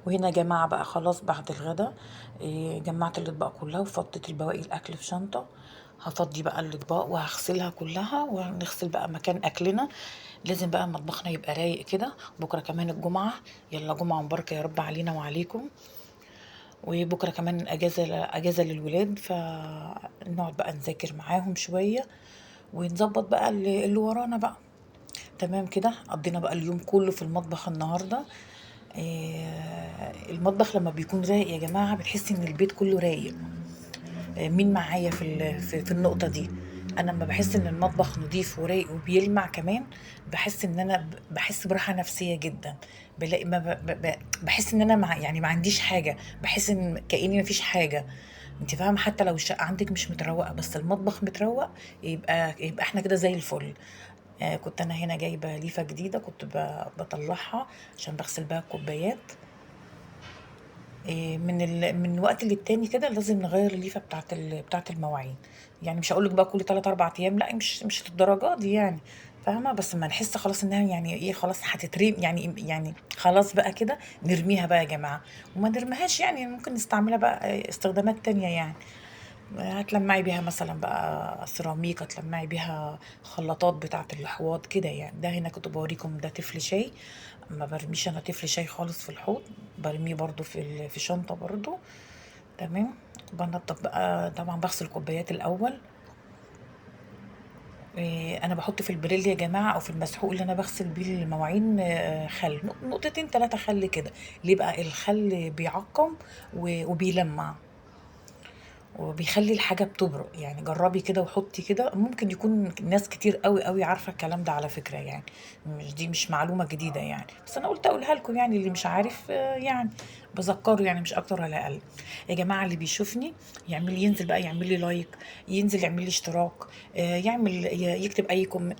وهنا يا جماعة بقى خلاص بعد الغدا جمعت الأطباق كلها وفضيت البواقي الأكل في شنطة. هفضي بقى الأطباق وهغسلها كلها وهنغسل بقى مكان أكلنا. لازم بقى مطبخنا يبقى رايق كده. بكرة كمان الجمعة، يلا جمعة مباركة يا رب علينا وعليكم. وبكرة كمان أجازة للولاد، فنقعد بقى نذاكر معاهم شوية ونظبط بقى اللي ورانا بقى. تمام كده، قضينا بقى اليوم كله في المطبخ النهارده. المطبخ لما بيكون رايق يا جماعة بتحسي ان البيت كله رايق. مين معايا في النقطة دي؟ انا لما بحس ان المطبخ نضيف ورايق وبيلمع كمان، بحس ان انا بحس براحة نفسية جدا. بلاقي ما بحس ان انا يعني ما عنديش حاجة، بحس ان كأني ما فيش حاجة. انت فاهمة؟ حتى لو الشقة عندك مش متروقة بس المطبخ متروق، يبقى احنا كده زي الفل. كنت انا هنا جايبة ليفة جديدة، كنت بطلعها عشان بغسل بيها الكوبايات. من وقت للتاني كده لازم نغير الليفه بتاعه المواعين. يعني مش هقول لك بقى كل 3 4 ايام، لا مش للدرجه دي يعني. فاهمه؟ بس ما نحس خلاص انها يعني ايه، خلاص هتترمي يعني خلاص بقى كده نرميها بقى يا جماعه. وما نرميهاش يعني، ممكن نستعملها بقى استخدامات تانية يعني. هتلمعي بيها مثلا بقى سيراميك، هتلمعي بيها خلاطات بتاعة الحواض كده يعني. ده هنا كنت بوريكم، ده تفل شاي. ما برميش انا تفل شاي خالص في الحوض، برميه برضو في شنطة برضو. تمام. بنضف بقى طبعا، بغسل الكوبايات الاول. انا بحط في البريل يا جماعه او في المسحوق اللي انا بغسل بيه المواعين خل، نقطتين 3 خل كده. ليه بقى؟ الخل بيعقم وبيلمع وبيخلي الحاجة بتبرق يعني. جربي كده وحطي كده، ممكن يكون ناس كتير قوي قوي عارفة الكلام ده على فكرة يعني. مش معلومة جديدة يعني، بس انا قلت اقولها لكم يعني، اللي مش عارف يعني بذكره يعني، مش اكتر ولا اقل. يا جماعة اللي بيشوفني ينزل بقى يعمل لي لايك، ينزل يعمل لي اشتراك، يعمل يكتب اي كومنت.